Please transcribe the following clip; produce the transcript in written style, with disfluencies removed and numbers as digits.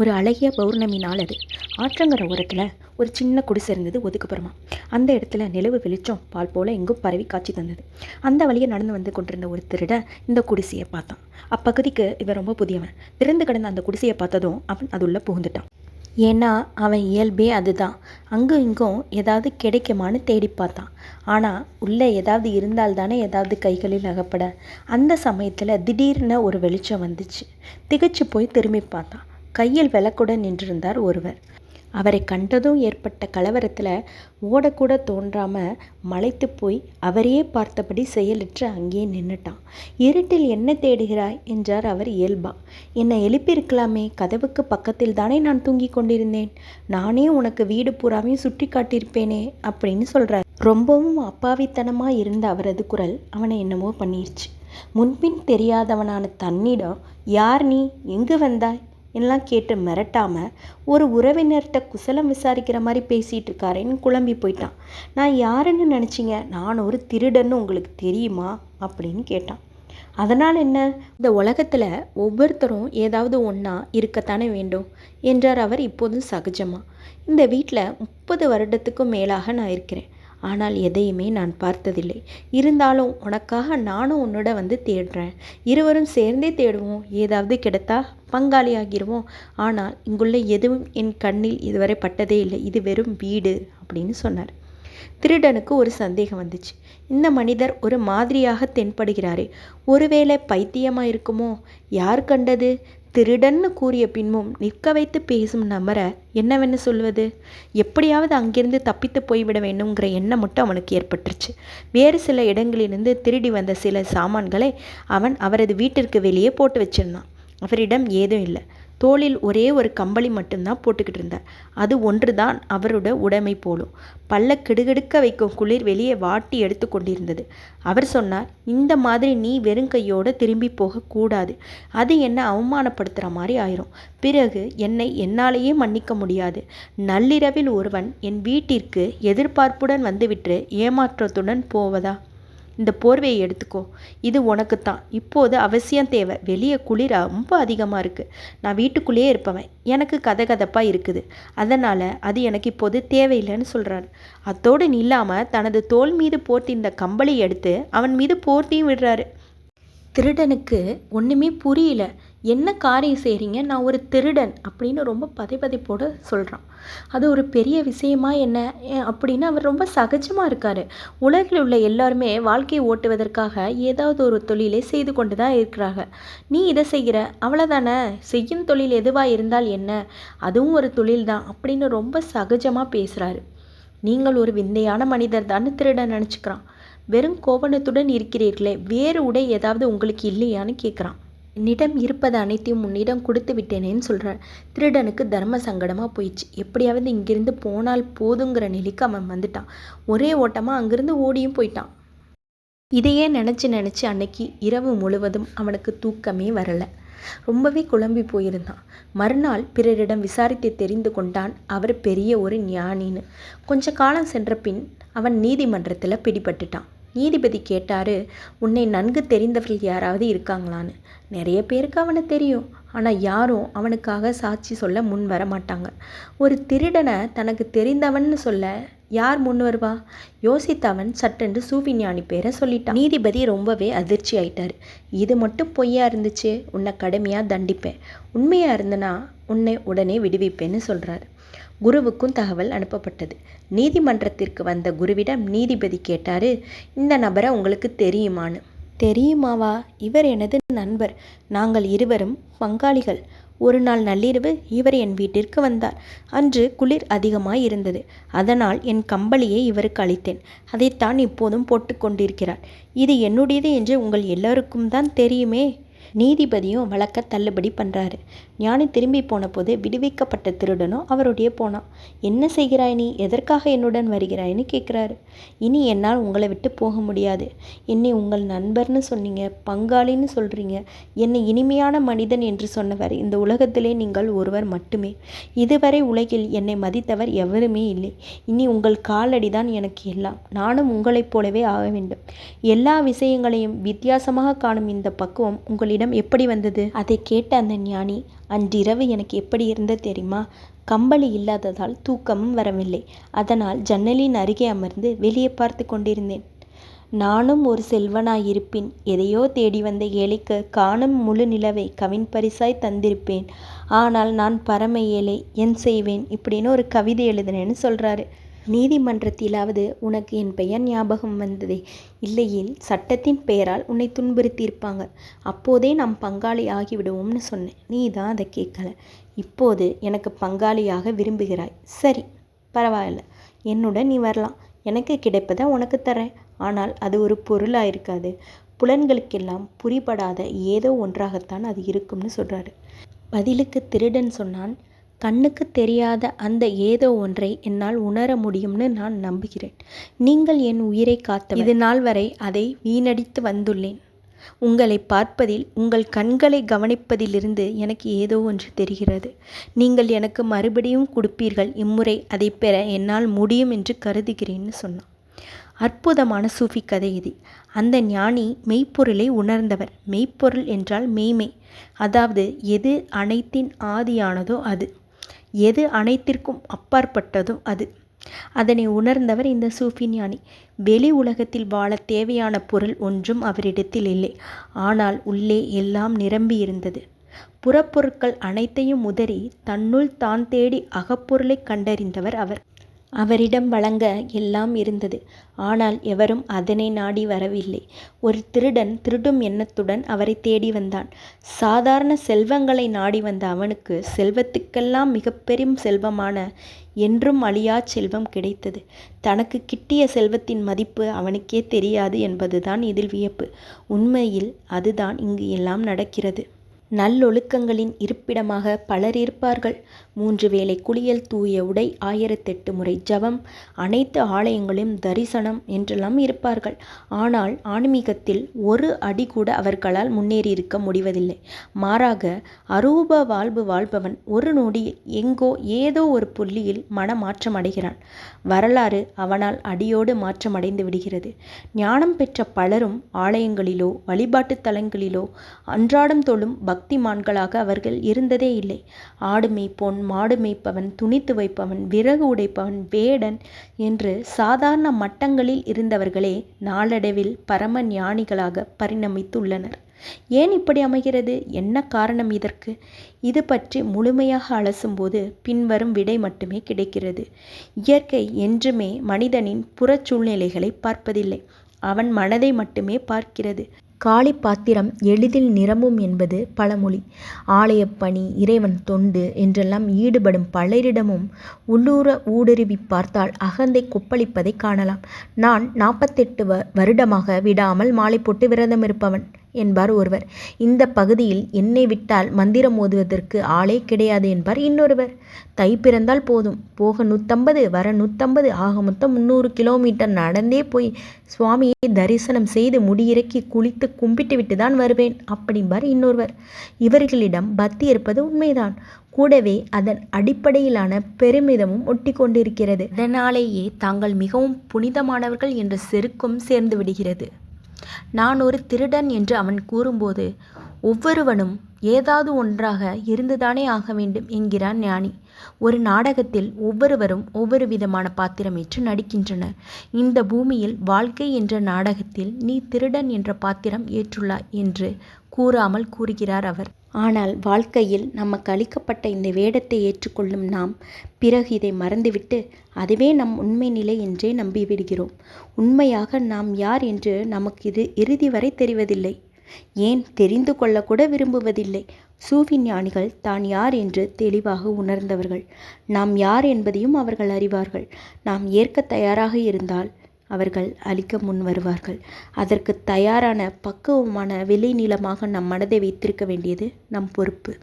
ஒரு அழகிய பௌர்ணமி நாள் அது. ஆற்றங்கரை ஓரத்தில் ஒரு சின்ன குடிசை இருந்தது ஒதுக்குப்புறமா. அந்த இடத்துல நிலவு வெளிச்சம் பால் போல எங்கும் பரவி காட்சி தந்தது. அந்த வழியை நடந்து வந்து கொண்டிருந்த ஒரு திருடன் இந்த குடிசையை பார்த்தான். அப்பகுதிக்கு இவன் ரொம்ப புதியவன். திறந்து கிடந்த அந்த குடிசையை பார்த்ததும் அவன் அதுள்ள புகுந்துட்டான். ஏன்னா அவன் இயல்பே அதுதான். அங்கும் இங்கும் ஏதாவது கிடைக்குமான்னு தேடி பார்த்தான். ஆனால் உள்ளே ஏதாவது இருந்தால்தானே ஏதாவது கைகளில் அகப்பட. அந்த சமயத்தில் திடீர்னு ஒரு வெளிச்சம் வந்துச்சு. திகைச்சு போய் திரும்பி பார்த்தான். கையில் விளக்குடன் நின்றிருந்தார் ஒருவர். அவரை கண்டதும் ஏற்பட்ட கலவரத்தில் ஓடக்கூட தோன்றாமல் மலைத்து போய் அவரையே பார்த்தபடி செயலற்று அங்கேயே நின்றுட்டான். இருட்டில் என்ன தேடுகிறாய் என்றார் அவர் இயல்பா. என்னை எழுப்பியிருக்கலாமே, கதவுக்கு பக்கத்தில் தானே நான் தூங்கி கொண்டிருந்தேன். நானே உனக்கு வீடு பூராவையும் சுற்றி காட்டியிருப்பேனே அப்படின்னு சொல்கிறார். ரொம்பவும் அப்பாவித்தனமாக இருந்த அவரது குரல் அவனை என்னமோ பண்ணிருச்சு. முன்பின் தெரியாதவனான தன்னிடம் யார் நீ, எங்கு வந்தாய் எல்லாம் கேட்டு மிரட்டாமல் ஒரு உறவினர்கிட்ட குசலம் விசாரிக்கிற மாதிரி பேசிகிட்டு இருக்காரேன்னு குழம்பி போயிட்டான். நான் யாருன்னு நினச்சிங்க? நான் ஒரு திருடன்னு உங்களுக்கு தெரியுமா அப்படின்னு கேட்டான். அதனால் என்ன? இந்த உலகத்தில் ஒவ்வொருத்தரும் ஏதாவது ஒன்றா இருக்கத்தானே வேண்டும் என்றார் அவர் இப்போதும் சகஜமாக. இந்த வீட்டில் 30 வருடத்துக்கும் மேலாக நான் இருக்கிறேன். ஆனால் எதையுமே நான் பார்த்ததில்லை. இருந்தாலும் உனக்காக நானும் உன்னோட வந்து தேடுறேன். இருவரும் சேர்ந்தே தேடுவோம். ஏதாவது கிடைத்தா பங்காளி ஆகிடுவோம். ஆனால் இங்குள்ள எதுவும் என் கண்ணில் இதுவரை பட்டதே இல்லை. இது வெறும் வீடு அப்படின்னு சொன்னார். திருடனுக்கு ஒரு சந்தேகம் வந்துச்சு. இந்த மனிதர் ஒரு மாதிரியாக தென்படுகிறாரே, ஒருவேளை பைத்தியமாக இருக்குமோ? யார் கண்டது? திருடன்னு கூறிய பின்பும் நிற்க வைத்து பேசும் நபரை என்னவென்னு சொல்வது? எப்படியாவது அங்கிருந்து தப்பித்து போய்விட வேண்டும்ங்கிற எண்ணம் மட்டும் அவனுக்கு ஏற்பட்டுருச்சு. வேறு சில இடங்களிலிருந்து திருடி வந்த சில சாமான்களை அவன் அவரது வீட்டிற்கு வெளியே போட்டு வச்சிருந்தான். அவரிடம் ஏதும் இல்லை. தோளில் ஒரே ஒரு கம்பளி மட்டும்தான் போட்டுக்கிட்டு இருந்தார். அது ஒன்று தான் அவரோட உடைமை போலும். பல்ல கிடுகிடுக்க வைக்கும் குளிர் வெளியே வாட்டி எடுத்து கொண்டிருந்தது. அவர் சொன்னார், இந்த மாதிரி நீ வெறுங்கையோடு திரும்பி போகக்கூடாது. அது என்னை அவமானப்படுத்துகிற மாதிரி ஆயிரும். பிறகு என்னை என்னாலேயே மன்னிக்க முடியாது. நள்ளிரவில் ஒருவன் என் வீட்டிற்கு எதிர்பார்ப்புடன் வந்துவிட்டு ஏமாற்றத்துடன் போவதா? இந்த போர்வையை எடுத்துக்கோ. இது உனக்குத்தான். இப்போது அவசியம் தேவை. வெளியே குளிர் ரொம்ப அதிகமாக இருக்குது. நான் வீட்டுக்குள்ளேயே இருப்பவன். எனக்கு கதகதப்பாக இருக்குது. அதனால் அது எனக்கு இப்போது தேவையில்லைன்னு சொல்கிறாரு. அத்தோடு இல்லாமல் தனது தோள் மீது போர்த்திருந்த கம்பளி எடுத்து அவன் மீது போர்த்தியும் விடுறாரு. திருடனுக்கு ஒன்றுமே புரியல. என்ன காரியம் செய்கிறீங்க? நான் ஒரு திருடன் அப்படின்னு ரொம்ப பதைப்பதைப்போடு சொல்கிறான். அது ஒரு பெரிய விஷயமா என்ன அப்படின்னு அவர் ரொம்ப சகஜமாக இருக்கார். உலகில் உள்ள எல்லாருமே வாழ்க்கையை ஓட்டுவதற்காக ஏதாவது ஒரு தொழிலை செய்து கொண்டு தான் இருக்கிறாங்க. நீ இதை செய்கிற, அவ்வளோதானே. செய்யும் தொழில் எதுவாக இருந்தால் என்ன, அதுவும் ஒரு தொழில் தான் அப்படின்னு ரொம்ப சகஜமாக பேசுகிறாரு. நீங்கள் ஒரு விந்தையான மனிதர் தான் திருடன் நினச்சிக்கிறான். வெறும் கோவணத்துடன் இருக்கிறீர்களே, வேறு உடை ஏதாவது உங்களுக்கு இல்லையான்னு கேட்குறான். என்னிடம் இருப்பது அனைத்தையும் உன்னிடம் கொடுத்து விட்டேனேன்னு சொல்கிறார். திருடனுக்கு தர்ம சங்கடமாக போயிடுச்சு. எப்படியாவது இங்கிருந்து போனால் போதுங்கிற நிலைக்கு அவன் வந்துட்டான். ஒரே ஓட்டமாக அங்கிருந்து ஓடியும் போயிட்டான். இதையே நினச்சி அன்னைக்கு இரவு முழுவதும் அவனுக்கு தூக்கமே வரலை. ரொம்பவே குழம்பி போயிருந்தான். மறுநாள் பிறரிடம் விசாரித்து தெரிந்து கொண்டான் அவர் பெரிய ஒரு ஞானின்னு. கொஞ்ச காலம் சென்ற பின் அவன் நீதிமன்றத்தில் பிடிபட்டுட்டான். நீதிபதி கேட்டார், உன்னை நன்கு தெரிந்தவர்கள் யாராவது இருக்காங்களான்னு. நிறைய பேருக்கு அவனை தெரியும். ஆனால் யாரும் அவனுக்காக சாட்சி சொல்ல முன் வர மாட்டாங்க. ஒரு திருடனை தனக்கு தெரிந்தவன்னு சொல்ல யார் முன் வருவா? யோசித்தவன் சட்டென்று சூஃபி ஞானி பேரை சொல்லிட்டான். நீதிபதி ரொம்பவே அதிர்ச்சி ஆயிட்டார். இது மட்டும் பொய்யா இருந்துச்சு, உன்னை கடுமையாக தண்டிப்பேன். உண்மையாக இருந்தனா உன்னை உடனே விடுவிப்பேன்னு சொல்கிறார். குருவுக்கும் தகவல் அனுப்பப்பட்டது. நீதிமன்றத்திற்கு வந்த குருவிடம் நீதிபதி கேட்டார், இந்த நபரை உங்களுக்கு தெரியுமான்னு. தெரியுமாவா? இவர் எனது நண்பர். நாங்கள் இருவரும் பங்காளிகள். ஒரு நாள் நள்ளிரவு இவர் என் வீட்டிற்கு வந்தார். அன்று குளிர் அதிகமாய் இருந்தது. அதனால் என் கம்பளியை இவருக்கு அளித்தேன். அதைத்தான் இப்போதும் போட்டுக்கொண்டிருக்கிறார். இது என்னுடையது என்று உங்கள் எல்லோருக்கும் தான் தெரியுமே. நீதிபதியும் வழக்க தள்ளுபடி பண்ணுறாரு. ஞானி திரும்பி போன போது விடுவிக்கப்பட்ட திருடனும் அவருடைய போனான். என்ன செய்கிறாய் நீ? எதற்காக என்னுடன் வருகிறாய்ன்னு கேட்குறாரு. இனி என்னால் உங்களை விட்டு போக முடியாது. என்னை உங்கள் நண்பர்னு சொன்னீங்க, பங்காளின்னு சொல்கிறீங்க. என்னை இனிமையான மனிதன் என்று சொன்னவர் இந்த உலகத்திலே நீங்கள் ஒருவர் மட்டுமே. இதுவரை உலகில் என்னை மதித்தவர் எவருமே இல்லை. இனி உங்கள் காலடி தான் எனக்கு எல்லாம். நானும் உங்களைப் போலவே ஆக வேண்டும். எல்லா விஷயங்களையும் வித்தியாசமாக காணும் இந்த பக்குவம் உங்களிடம் எப்படி வந்தது? அதை கேட்ட அந்த ஞானி அன்றிரவு எனக்கு எப்படி இருந்தது தெரியுமா? கம்பளி இல்லாததால் தூக்கமும் வரவில்லை. அதனால் ஜன்னலின் அருகே அமர்ந்து வெளியே பார்த்து கொண்டிருந்தேன். நானும் ஒரு செல்வனாயிருப்பின் எதையோ தேடி வந்த ஏழைக்கு காணும் முழு நிலவை கவின் பரிசாய் தந்திருப்பேன். ஆனால் நான் பரம ஏழை, என் செய்வேன் இப்படின்னு ஒரு கவிதை எழுதினேன்னு சொல்கிறாரு. நீதிமன்றத்திலாவது உனக்கு என் பெயர் ஞாபகம் வந்ததே, இல்லையேல் சட்டத்தின் பெயரால் உன்னை துன்புறுத்தியிருப்பாங்க. அப்போதே நாம் பங்காளி ஆகிவிடுவோம்னு சொன்னேன். நீ தான் அதை கேட்கல. இப்போது எனக்கு பங்காளியாக விரும்புகிறாய். சரி, பரவாயில்ல, என்னுடன் நீ வரலாம். எனக்கு கிடைப்பதை உனக்கு தரேன். ஆனால் அது ஒரு பொருளாக இருக்காது. புலன்களுக்கெல்லாம் புரிபடாத ஏதோ ஒன்றாகத்தான் அது இருக்கும்னு சொல்கிறாரு. பதிலுக்கு திருடன் சொன்னான், கண்ணுக்கு தெரியாத அந்த ஏதோ ஒன்றை என்னால் உணர முடியும்னு நான் நம்புகிறேன். நீங்கள் என் உயிரை காத்த இது நாள் வரை அதை வீணடித்து வந்துள்ளேன். உங்களை பார்ப்பதில், உங்கள் கண்களை கவனிப்பதிலிருந்து எனக்கு ஏதோ ஒன்று தெரிகிறது. நீங்கள் எனக்கு மறுபடியும் கொடுப்பீர்கள். இம்முறை அதை பெற என்னால் முடியும் என்று கருதுகிறேன்னு சொன்னான். அற்புதமான சூஃபி கதை இது. அந்த ஞானி மெய்ப்பொருளை உணர்ந்தவர். மெய்ப்பொருள் என்றால் மெய்மை, அதாவது எது அனைத்தின் ஆதியானதோ அது, எது அனைத்திற்கும் அப்பாற்பட்டதோ அது. அதனை உணர்ந்தவர் இந்த சூஃபி ஞானி. வெளி உலகத்தில் வாழ தேவையான பொருள் ஒன்றும் அவரிடத்தில் இல்லை. ஆனால் உள்ளே எல்லாம் நிரம்பி இருந்தது. புறப்பொருட்கள் அனைத்தையும் உதறி தன்னுள் தான் தேடி அகப்பொருளை கண்டறிந்தவர் அவர். அவரிடம் வழங்க எல்லாம் இருந்தது. ஆனால் எவரும் அதனை நாடி வரவில்லை. ஒரு திருடன் திருடும் எண்ணத்துடன் அவரை தேடி வந்தான். சாதாரண செல்வங்களை நாடி வந்த அவனுக்கு செல்வத்துக்கெல்லாம் மிக பெரும் செல்வமான என்றும் அழியா செல்வம் கிடைத்தது. தனக்கு கிட்டிய செல்வத்தின் மதிப்பு அவனுக்கே தெரியாது என்பதுதான் இதில் வியப்பு. உண்மையில் அதுதான் இங்கு எல்லாம் நடக்கிறது. நல்லொழுக்கங்களின் இருப்பிடமாக பலர் இருப்பார்கள். 3 வேளை குளியல், தூய உடை, 1008 முறை ஜபம், அனைத்து ஆலயங்களும் தரிசனம் என்றெல்லாம் இருப்பார்கள். ஆனால் ஆன்மீகத்தில் ஒரு அடி கூட அவர்களால் முன்னேறியிருக்க முடிவதில்லை. மாறாக அரூப வாழ்வு வாழ்பவன் ஒரு நொடியில் எங்கோ ஏதோ ஒரு புள்ளியில் மனமாற்றம் அடைகிறான். வரலாறு அவனால் அடியோடு மாற்றமடைந்து விடுகிறது. ஞானம் பெற்ற பலரும் ஆலயங்களிலோ வழிபாட்டு தலங்களிலோ அன்றாடம் தொழும் பக்திமான்களாக அவர்கள் இருந்ததே இல்லை. ஆடு மேய்ப்போன், மாடு மேய்ப்பவன், துணி துவைப்பவன், விறகு உடைப்பவன், வேடன் என்று சாதாரண மட்டங்களில் இருந்தவர்களே நாளடைவில் பரம ஞானிகளாக பரிணமித்துள்ளனர். ஏன் இப்படி அமைகிறது? என்ன காரணம் இதற்கு? இது பற்றி முழுமையாக அலசும்போது பின்வரும் விடை மட்டுமே கிடைக்கிறது. இயற்கை என்றுமே மனிதனின் புறச் சூழ்நிலைகளை பார்ப்பதில்லை. அவன் மனதை மட்டுமே பார்க்கிறது. காலி பாத்திரம் எளிதில் நிரம்பும் என்பது பழமொழி. ஆலயப்பணி, இறைவன் தொண்டு என்றெல்லாம் ஈடுபடும் பலரிடமும் உள்ளூர ஊடுருவி பார்த்தால் அகந்தை கொப்பளிப்பதை காணலாம். நான் 48 வருடமாக விடாமல் மாலை போட்டு விரதம் இருப்பவன் என்பார் ஒருவர். இந்த பகுதியில் என்னை விட்டால் மந்திரம் ஓதுவதற்கு ஆளே கிடையாது என்பார் இன்னொருவர். தை பிறந்தால் போதும், போக 150, வர 150, ஆக மொத்தம் 300 கிலோமீட்டர் நடந்தே போய் சுவாமியை தரிசனம் செய்து முடியிறக்கி குளித்து கும்பிட்டு விட்டு தான் வருவேன் அப்படிம்பார் இன்னொருவர். இவர்களிடம் பக்தி இருப்பது உண்மைதான். கூடவே அதன் அடிப்படையிலான பெருமிதமும் ஒட்டி கொண்டிருக்கிறது. இதனாலேயே தாங்கள் மிகவும் புனிதமானவர்கள் என்ற செருக்கும் சேர்ந்து விடுகிறது. நான் ஒரு திருடன் என்று அவன் கூறும்போது ஒவ்வொருவனும் ஏதாவது ஒன்றாக இருந்துதானே ஆக வேண்டும் என்கிறான் ஞானி. ஒரு நாடகத்தில் ஒவ்வொருவரும் ஒவ்வொரு விதமான பாத்திரம் ஏற்று நடிக்கின்றனர். இந்த பூமியில் வாழ்க்கை என்ற நாடகத்தில் நீ திருடன் என்ற பாத்திரம் ஏற்றுள்ளாய் என்று கூறாமல் கூறுகிறார் அவர். ஆனால் வாழ்க்கையில் நமக்கு அளிக்கப்பட்ட இந்த வேடத்தை ஏற்றுக்கொள்ளும் நாம் பிறகு இதை மறந்துவிட்டு அதுவே நம் உண்மை நிலை என்றே நம்பிவிடுகிறோம். உண்மையாக நாம் யார் என்று நமக்கு இது இறுதி வரை தெரிவதில்லை. ஏன் தெரிந்து கொள்ளக்கூட விரும்புவதில்லை. சூஃபி ஞானிகள் தான் யார் என்று தெளிவாக உணர்ந்தவர்கள். நாம் யார் என்பதையும் அவர்கள் அறிவார்கள். நாம் ஏற்க தயாராக இருந்தால் அவர்கள் அளிக்க முன் வருவார்கள். அதற்கு தயாரான பக்குவமான விளைநிலமாக நம் மனதை வைத்திருக்க வேண்டியது நம் பொறுப்பு.